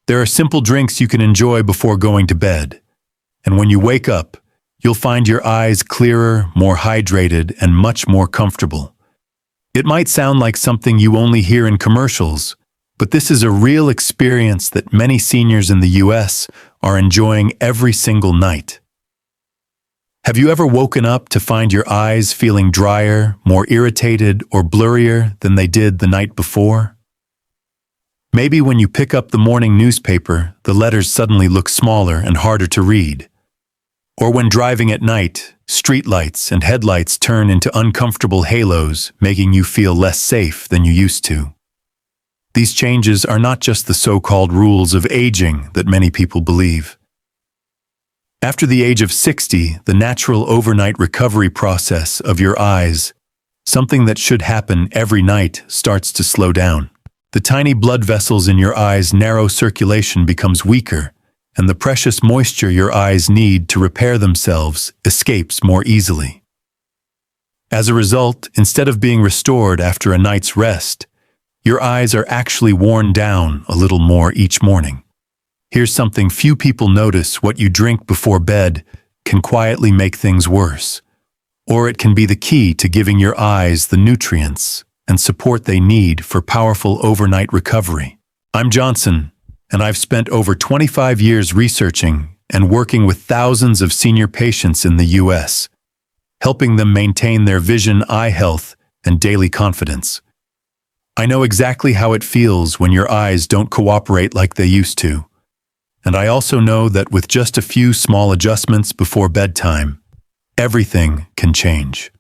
There are simple drinks you can enjoy before going to bed. And when you wake up, you'll find your eyes clearer, more hydrated, and much more comfortable. It might sound like something you only hear in commercials, but this is a real experience that many seniors in the US are enjoying every single night. Have you ever woken up to find your eyes feeling drier, more irritated, or blurrier than they did the night before? Maybe when you pick up the morning newspaper, the letters suddenly look smaller and harder to read. Or when driving at night, streetlights and headlights turn into uncomfortable halos, making you feel less safe than you used to. These changes are not just the so-called rules of aging that many people believe. After the age of 60, the natural overnight recovery process of your eyes, something that should happen every night, starts to slow down. The tiny blood vessels in your eyes' narrow circulation becomes weaker, and the precious moisture your eyes need to repair themselves escapes more easily. As a result, instead of being restored after a night's rest, your eyes are actually worn down a little more each morning. Here's something few people notice: what you drink before bed can quietly make things worse, or it can be the key to giving your eyes the nutrients and support they need for powerful overnight recovery. I'm Johnson, and I've spent over 25 years researching and working with thousands of senior patients in the US, helping them maintain their vision, eye health, and daily confidence. I know exactly how it feels when your eyes don't cooperate like they used to. And I also know that with just a few small adjustments before bedtime, everything can change.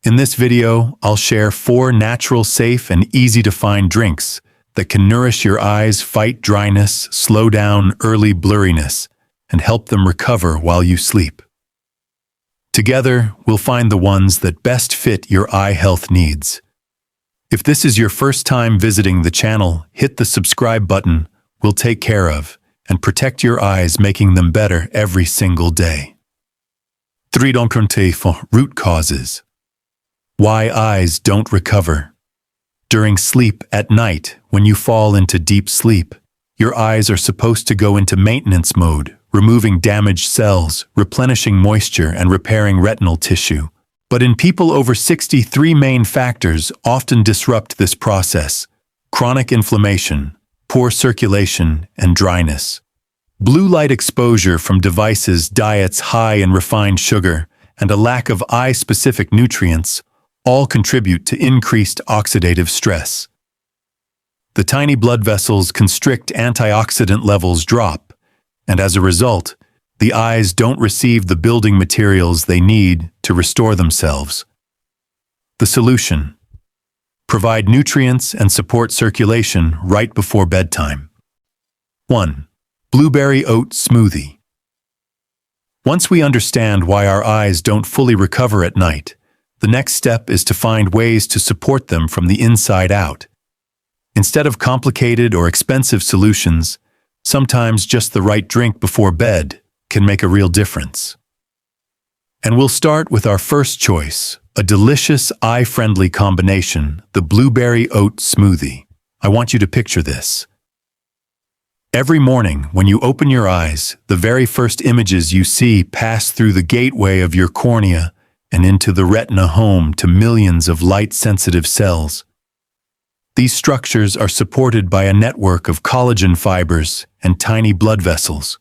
In this video, I'll share 4 natural, safe, and easy-to-find drinks that can nourish your eyes, fight dryness, slow down early blurriness, and help them recover while you sleep. Together, we'll find the ones that best fit your eye health needs. If this is your first time visiting the channel, hit the subscribe button. We'll take care of and protect your eyes, making them better every single day. 3. Root causes. Why eyes don't recover. During sleep at night, when you fall into deep sleep, your eyes are supposed to go into maintenance mode, removing damaged cells, replenishing moisture, and repairing retinal tissue. But in people over 60, 3 main factors often disrupt this process: chronic inflammation, poor circulation, and dryness. Blue light exposure from devices, diets high in refined sugar, and a lack of eye-specific nutrients all contribute to increased oxidative stress. The tiny blood vessels constrict, antioxidant levels drop, and as a result, the eyes don't receive the building materials they need to restore themselves. The solution: provide nutrients and support circulation right before bedtime. 1. Blueberry oat smoothie. Once we understand why our eyes don't fully recover at night, the next step is to find ways to support them from the inside out. Instead of complicated or expensive solutions, sometimes just the right drink before bed can make a real difference. And we'll start with our first choice, a delicious, eye-friendly combination, the blueberry oat smoothie. I want you to picture this. Every morning, when you open your eyes, the very first images you see pass through the gateway of your cornea and into the retina, home to millions of light-sensitive cells. These structures are supported by a network of collagen fibers and tiny blood vessels.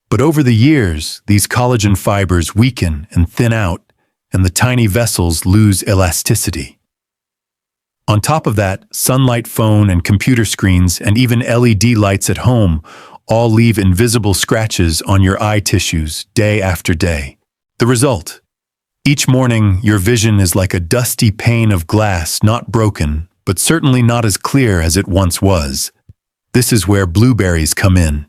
But over the years, these collagen fibers weaken and thin out, and the tiny vessels lose elasticity. On top of that, sunlight, phone and computer screens, and even LED lights at home all leave invisible scratches on your eye tissues day after day. The result: each morning, your vision is like a dusty pane of glass, not broken, but certainly not as clear as it once was. This is where blueberries come in.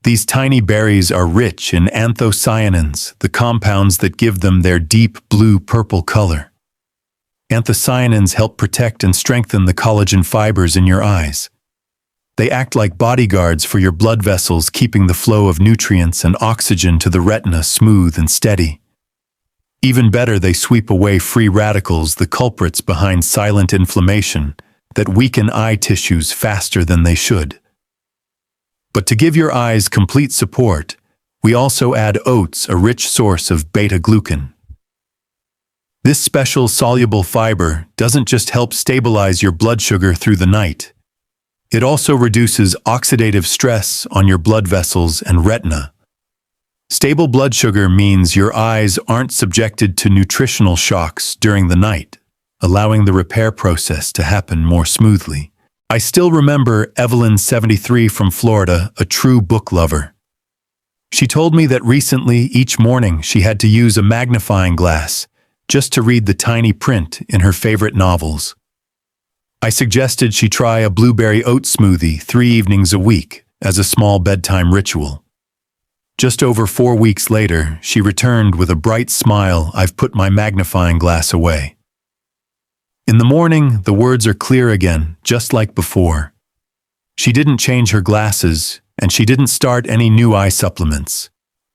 These tiny berries are rich in anthocyanins, the compounds that give them their deep blue-purple color. Anthocyanins help protect and strengthen the collagen fibers in your eyes. They act like bodyguards for your blood vessels, keeping the flow of nutrients and oxygen to the retina smooth and steady. Even better, they sweep away free radicals, the culprits behind silent inflammation that weaken eye tissues faster than they should. But to give your eyes complete support, we also add oats, a rich source of beta-glucan. This special soluble fiber doesn't just help stabilize your blood sugar through the night. It also reduces oxidative stress on your blood vessels and retina. Stable blood sugar means your eyes aren't subjected to nutritional shocks during the night, allowing the repair process to happen more smoothly. I still remember Evelyn, 73, from Florida, a true book lover. She told me that recently, each morning, she had to use a magnifying glass just to read the tiny print in her favorite novels. I suggested she try a blueberry oat smoothie 3 evenings a week as a small bedtime ritual. Just over 4 weeks later, she returned with a bright smile. "I've put my magnifying glass away." In the morning, the words are clear again, just like before. She didn't change her glasses, and she didn't start any new eye supplements.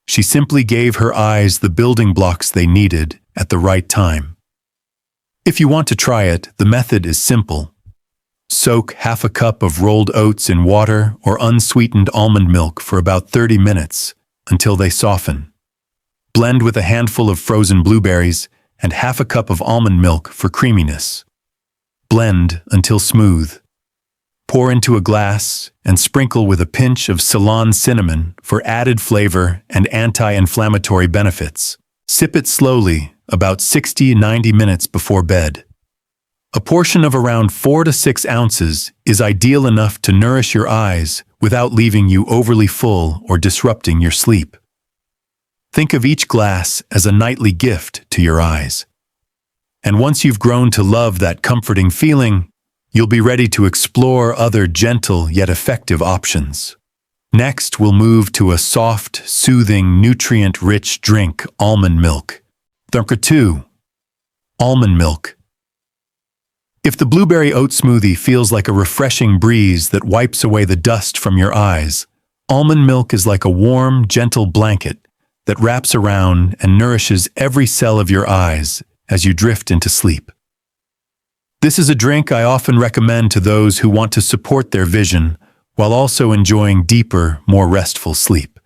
She simply gave her eyes the building blocks they needed at the right time. If you want to try it, the method is simple. Soak half a cup of rolled oats in water or unsweetened almond milk for about 30 minutes until they soften. Blend with a handful of frozen blueberries and half a cup of almond milk for creaminess. Blend until smooth. Pour into a glass and sprinkle with a pinch of Ceylon cinnamon for added flavor and anti-inflammatory benefits. Sip it slowly, about 60-90 minutes before bed. A portion of around 4 to 6 ounces is ideal enough to nourish your eyes without leaving you overly full or disrupting your sleep. Think of each glass as a nightly gift to your eyes. And once you've grown to love that comforting feeling, you'll be ready to explore other gentle yet effective options. Next, we'll move to a soft, soothing, nutrient-rich drink, almond milk. Number 2. Almond milk. If the blueberry oat smoothie feels like a refreshing breeze that wipes away the dust from your eyes, almond milk is like a warm, gentle blanket that wraps around and nourishes every cell of your eyes as you drift into sleep. This is a drink I often recommend to those who want to support their vision while also enjoying deeper, more restful sleep.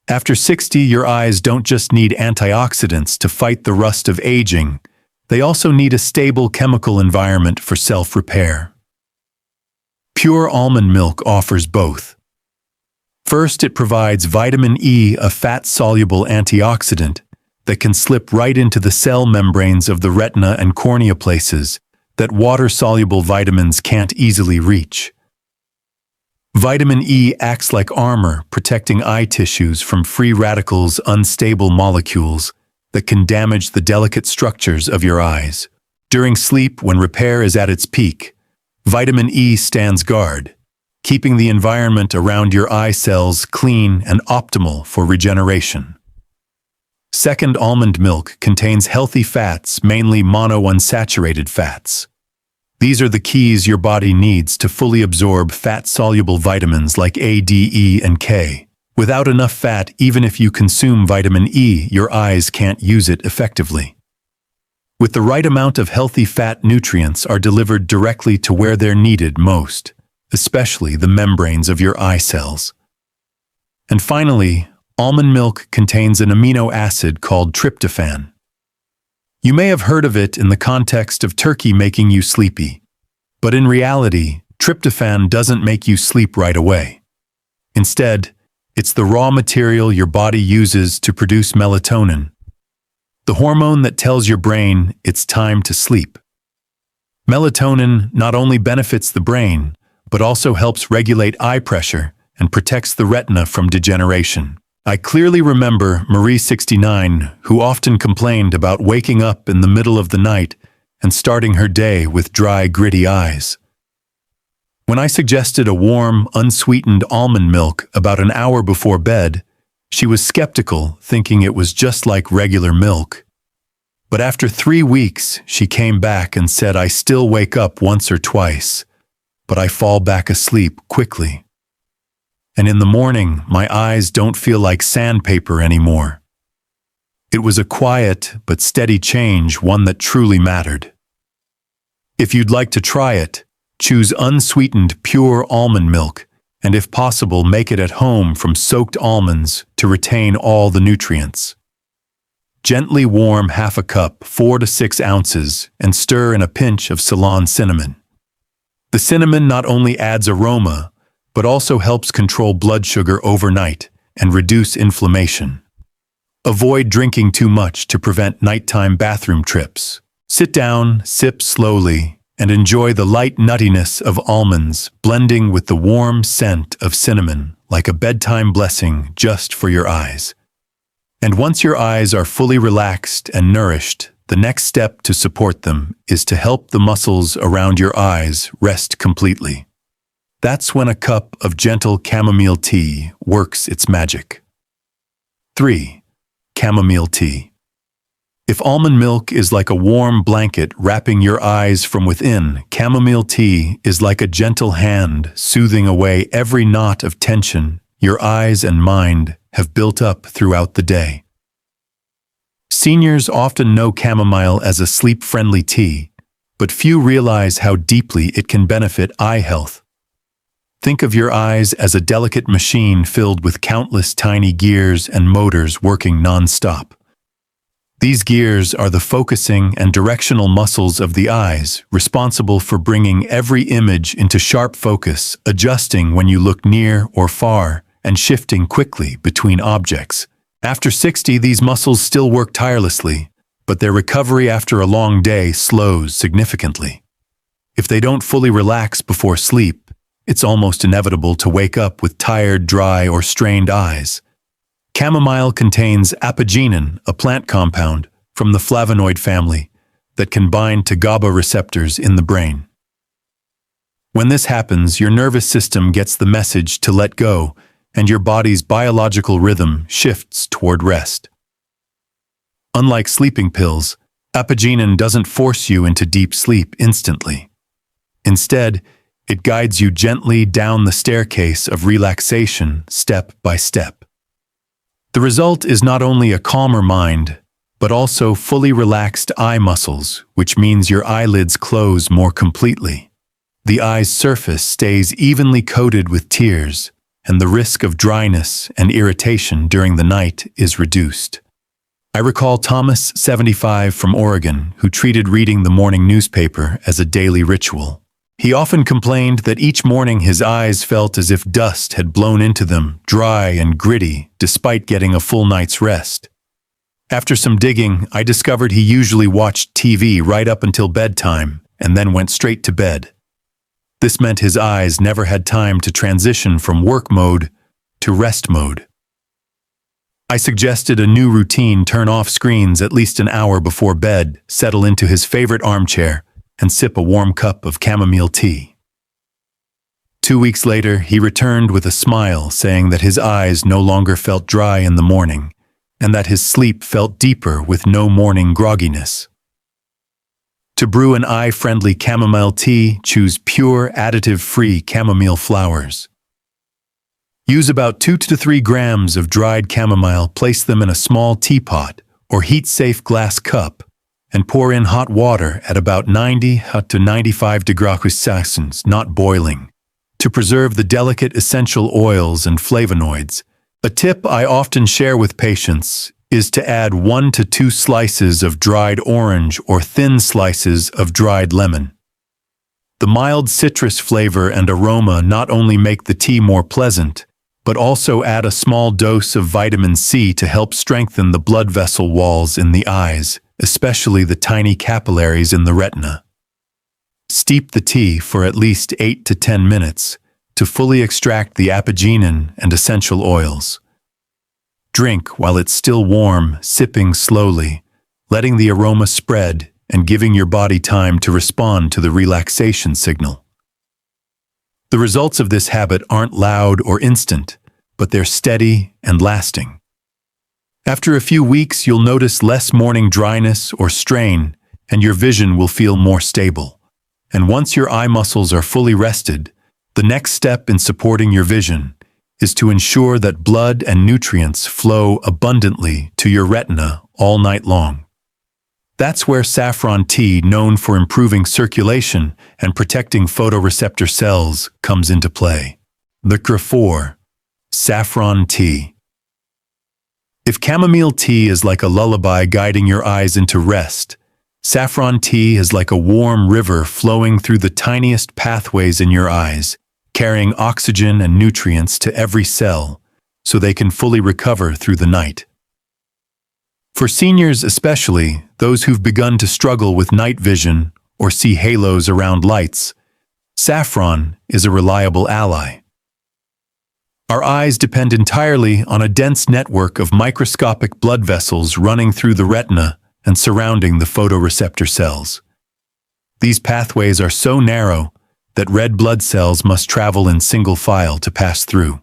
After 60, your eyes don't just need antioxidants to fight the rust of aging, they also need a stable chemical environment for self-repair. Pure almond milk offers both. First, it provides vitamin E, a fat-soluble antioxidant that can slip right into the cell membranes of the retina and cornea, places that water-soluble vitamins can't easily reach. Vitamin E acts like armor, protecting eye tissues from free radicals, unstable molecules that can damage the delicate structures of your eyes. During sleep, when repair is at its peak, vitamin E stands guard, keeping the environment around your eye cells clean and optimal for regeneration. Second, almond milk contains healthy fats, mainly monounsaturated fats. These are the keys your body needs to fully absorb fat-soluble vitamins like A, D, E, and K. Without enough fat, even if you consume vitamin E, your eyes can't use it effectively. With the right amount of healthy fat, nutrients are delivered directly to where they're needed most, especially the membranes of your eye cells. And finally, almond milk contains an amino acid called tryptophan. You may have heard of it in the context of turkey making you sleepy, but in reality, tryptophan doesn't make you sleep right away. Instead, it's the raw material your body uses to produce melatonin, the hormone that tells your brain it's time to sleep. Melatonin not only benefits the brain, but also helps regulate eye pressure and protects the retina from degeneration. I clearly remember Marie, 69, who often complained about waking up in the middle of the night and starting her day with dry, gritty eyes. When I suggested a warm, unsweetened almond milk about an hour before bed, she was skeptical, thinking it was just like regular milk. But after 3 weeks, she came back and said, "I still wake up once or twice, but I fall back asleep quickly. And in the morning, my eyes don't feel like sandpaper anymore." It was a quiet but steady change, one that truly mattered. If you'd like to try it, choose unsweetened pure almond milk and if possible, make it at home from soaked almonds to retain all the nutrients. Gently warm half a cup, 4 to 6 ounces, and stir in a pinch of Ceylon cinnamon. The cinnamon not only adds aroma, but also helps control blood sugar overnight and reduce inflammation. Avoid drinking too much to prevent nighttime bathroom trips. Sit down, sip slowly, and enjoy the light nuttiness of almonds blending with the warm scent of cinnamon like a bedtime blessing just for your eyes. And once your eyes are fully relaxed and nourished, the next step to support them is to help the muscles around your eyes rest completely. That's when a cup of gentle chamomile tea works its magic. 3. Chamomile tea. If almond milk is like a warm blanket wrapping your eyes from within, chamomile tea is like a gentle hand soothing away every knot of tension your eyes and mind have built up throughout the day. Seniors often know chamomile as a sleep-friendly tea, but few realize how deeply it can benefit eye health. Think of your eyes as a delicate machine filled with countless tiny gears and motors working non-stop. These gears are the focusing and directional muscles of the eyes, responsible for bringing every image into sharp focus, adjusting when you look near or far, and shifting quickly between objects. After 60, these muscles still work tirelessly, but their recovery after a long day slows significantly. If they don't fully relax before sleep, it's almost inevitable to wake up with tired, dry, or strained eyes. Chamomile contains apigenin, a plant compound from the flavonoid family that can bind to GABA receptors in the brain. When this happens, your nervous system gets the message to let go, and your body's biological rhythm shifts toward rest. Unlike sleeping pills, apigenin doesn't force you into deep sleep instantly. Instead, it guides you gently down the staircase of relaxation step by step. The result is not only a calmer mind, but also fully relaxed eye muscles, which means your eyelids close more completely. The eye's surface stays evenly coated with tears, and the risk of dryness and irritation during the night is reduced. I recall Thomas, 75, from Oregon, who treated reading the morning newspaper as a daily ritual. He often complained that each morning his eyes felt as if dust had blown into them, dry and gritty, despite getting a full night's rest. After some digging, I discovered he usually watched TV right up until bedtime and then went straight to bed. This meant his eyes never had time to transition from work mode to rest mode. I suggested a new routine: turn off screens at least an hour before bed, settle into his favorite armchair, and sip a warm cup of chamomile tea. 2 weeks later, he returned with a smile, saying that his eyes no longer felt dry in the morning, and that his sleep felt deeper with no morning grogginess. To brew an eye-friendly chamomile tea, choose pure, additive-free chamomile flowers. Use about 2 to 3 grams of dried chamomile, place them in a small teapot or heat-safe glass cup, and pour in hot water at about 90 to 95 degrees Celsius, not boiling, to preserve the delicate essential oils and flavonoids. A tip I often share with patients is to add 1 to 2 slices of dried orange or thin slices of dried lemon. The mild citrus flavor and aroma not only make the tea more pleasant, but also add a small dose of vitamin C to help strengthen the blood vessel walls in the eyes, especially the tiny capillaries in the retina. Steep the tea for at least 8 to 10 minutes to fully extract the apigenin and essential oils. Drink while it's still warm, sipping slowly, letting the aroma spread and giving your body time to respond to the relaxation signal. The results of this habit aren't loud or instant, but they're steady and lasting. After a few weeks, you'll notice less morning dryness or strain, and your vision will feel more stable. And once your eye muscles are fully rested, the next step in supporting your vision is to ensure that blood and nutrients flow abundantly to your retina all night long. That's where saffron tea, known for improving circulation and protecting photoreceptor cells, comes into play. Liquor 4. Saffron tea. If chamomile tea is like a lullaby guiding your eyes into rest, saffron tea is like a warm river flowing through the tiniest pathways in your eyes, carrying oxygen and nutrients to every cell so they can fully recover through the night. For seniors especially, those who've begun to struggle with night vision or see halos around lights, saffron is a reliable ally. Our eyes depend entirely on a dense network of microscopic blood vessels running through the retina and surrounding the photoreceptor cells. These pathways are so narrow that red blood cells must travel in single file to pass through.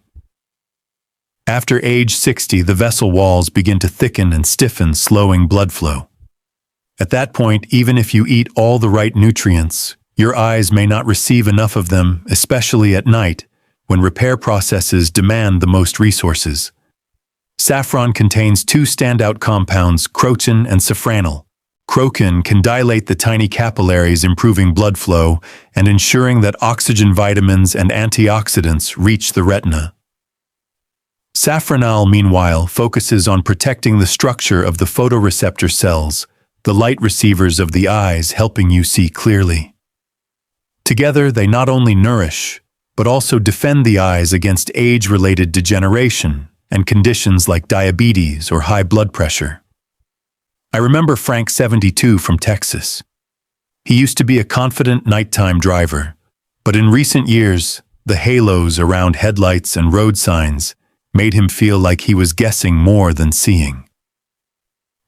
After age 60, the vessel walls begin to thicken and stiffen, slowing blood flow. At that point, even if you eat all the right nutrients, your eyes may not receive enough of them, especially at night, when repair processes demand the most resources. Saffron contains two standout compounds, crocin and safranal. Crocin can dilate the tiny capillaries, improving blood flow and ensuring that oxygen, vitamins, and antioxidants reach the retina. Safranal, meanwhile, focuses on protecting the structure of the photoreceptor cells, the light receivers of the eyes, helping you see clearly. Together, they not only nourish, but also defend the eyes against age-related degeneration and conditions like diabetes or high blood pressure. I remember Frank, 72, from Texas. He used to be a confident nighttime driver, but in recent years, the halos around headlights and road signs made him feel like he was guessing more than seeing.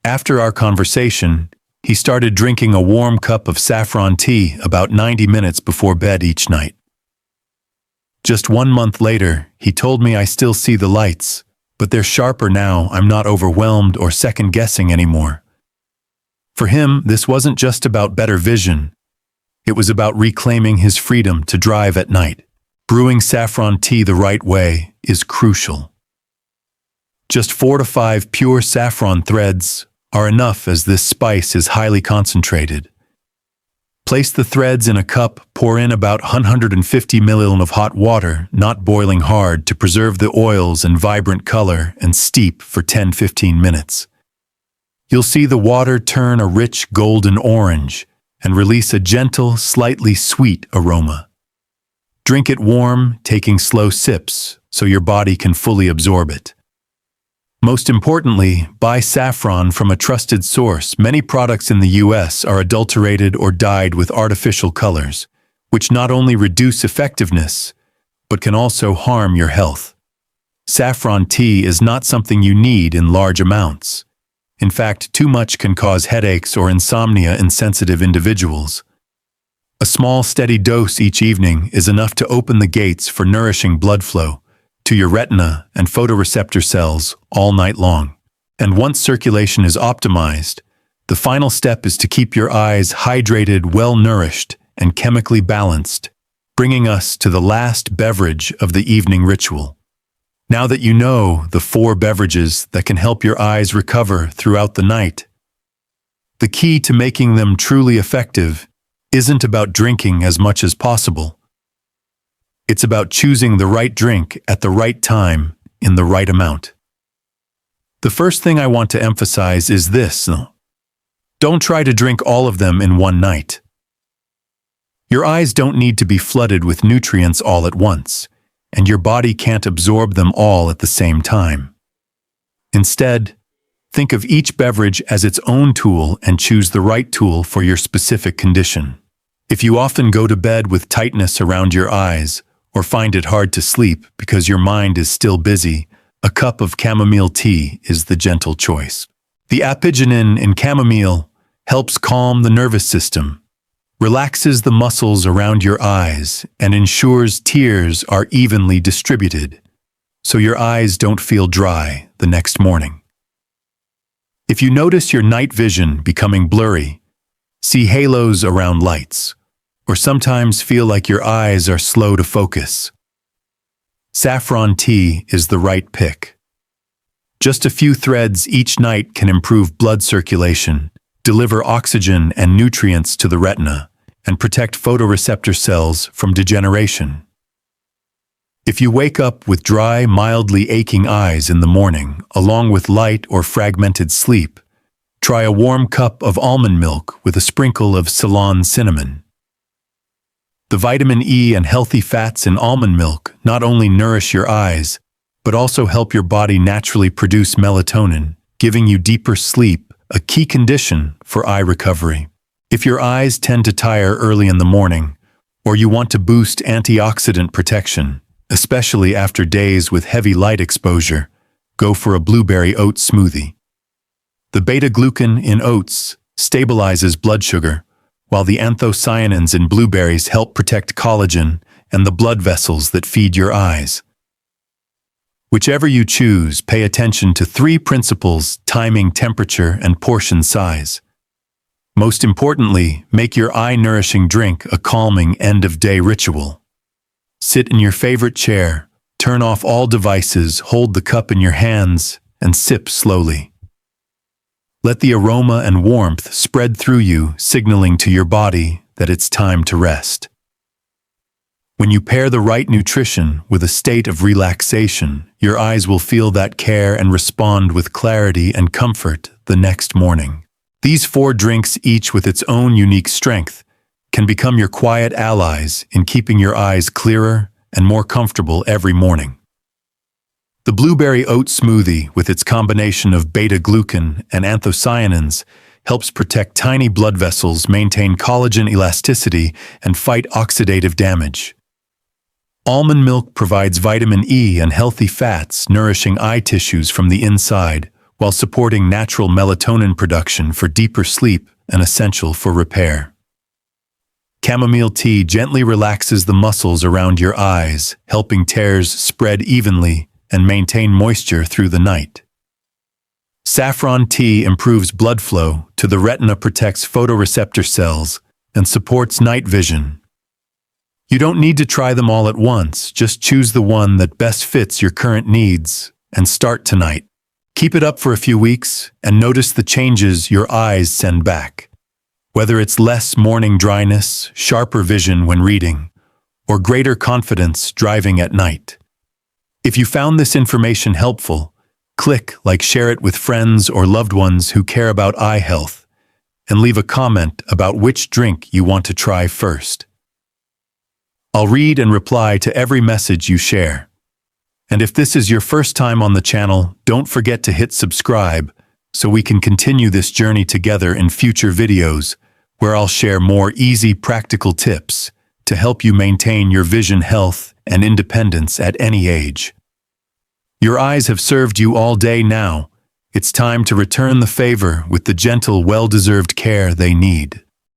After our conversation, he started drinking a warm cup of saffron tea about 90 minutes before bed each night. Just 1 month later, he told me, "I still see the lights, but they're sharper now. I'm not overwhelmed or second-guessing anymore." For him, this wasn't just about better vision. It was about reclaiming his freedom to drive at night. Brewing saffron tea the right way is crucial. Just 4 to 5 pure saffron threads are enough, as this spice is highly concentrated. Place the threads in a cup, pour in about 150 ml of hot water, not boiling hard, to preserve the oils and vibrant color, and steep for 10-15 minutes. You'll see the water turn a rich golden orange and release a gentle, slightly sweet aroma. Drink it warm, taking slow sips so your body can fully absorb it. Most importantly, buy saffron from a trusted source. Many products in the US are adulterated or dyed with artificial colors, which not only reduce effectiveness, but can also harm your health. Saffron tea is not something you need in large amounts. In fact, too much can cause headaches or insomnia in sensitive individuals. A small, steady dose each evening is enough to open the gates for nourishing blood flow to your retina and photoreceptor cells all night long. And once circulation is optimized, the final step is to keep your eyes hydrated, well-nourished, and chemically balanced, bringing us to the last beverage of the evening ritual. Now that you know the 4 beverages that can help your eyes recover throughout the night, the key to making them truly effective isn't about drinking as much as possible. It's about choosing the right drink at the right time in the right amount. The first thing I want to emphasize is this: don't try to drink all of them in one night. Your eyes don't need to be flooded with nutrients all at once, and your body can't absorb them all at the same time. Instead, think of each beverage as its own tool and choose the right tool for your specific condition. If you often go to bed with tightness around your eyes, or find it hard to sleep because your mind is still busy, a cup of chamomile tea is the gentle choice. The apigenin in chamomile helps calm the nervous system, relaxes the muscles around your eyes, and ensures tears are evenly distributed, so your eyes don't feel dry the next morning. If you notice your night vision becoming blurry, see halos around lights, or sometimes feel like your eyes are slow to focus, saffron tea is the right pick. Just a few threads each night can improve blood circulation, deliver oxygen and nutrients to the retina, and protect photoreceptor cells from degeneration. If you wake up with dry, mildly aching eyes in the morning, along with light or fragmented sleep, try a warm cup of almond milk with a sprinkle of Ceylon cinnamon. The vitamin E and healthy fats in almond milk not only nourish your eyes, but also help your body naturally produce melatonin, giving you deeper sleep, a key condition for eye recovery. If your eyes tend to tire early in the morning, or you want to boost antioxidant protection, especially after days with heavy light exposure, go for a blueberry oat smoothie. The beta-glucan in oats stabilizes blood sugar, while the anthocyanins in blueberries help protect collagen and the blood vessels that feed your eyes. Whichever you choose, pay attention to 3 principles: timing, temperature, and portion size. Most importantly, make your eye-nourishing drink a calming end-of-day ritual. Sit in your favorite chair, turn off all devices, hold the cup in your hands, and sip slowly. Let the aroma and warmth spread through you, signaling to your body that it's time to rest. When you pair the right nutrition with a state of relaxation, your eyes will feel that care and respond with clarity and comfort the next morning. These 4 drinks, each with its own unique strength, can become your quiet allies in keeping your eyes clearer and more comfortable every morning. The blueberry oat smoothie, with its combination of beta-glucan and anthocyanins, helps protect tiny blood vessels, maintain collagen elasticity, and fight oxidative damage. Almond milk provides vitamin E and healthy fats, nourishing eye tissues from the inside, while supporting natural melatonin production for deeper sleep and essential for repair. Chamomile tea gently relaxes the muscles around your eyes, helping tears spread evenly and maintain moisture through the night. Saffron tea improves blood flow to the retina, protects photoreceptor cells, and supports night vision. You don't need to try them all at once, just choose the one that best fits your current needs and start tonight. Keep it up for a few weeks and notice the changes your eyes send back. Whether it's less morning dryness, sharper vision when reading, or greater confidence driving at night. If you found this information helpful, click like, share it with friends or loved ones who care about eye health, and leave a comment about which drink you want to try first. I'll read and reply to every message you share. And if this is your first time on the channel, don't forget to hit subscribe so we can continue this journey together in future videos, where I'll share more easy, practical tips to help you maintain your vision health and independence at any age. Your eyes have served you all day now. It's time to return the favor with the gentle, well-deserved care they need.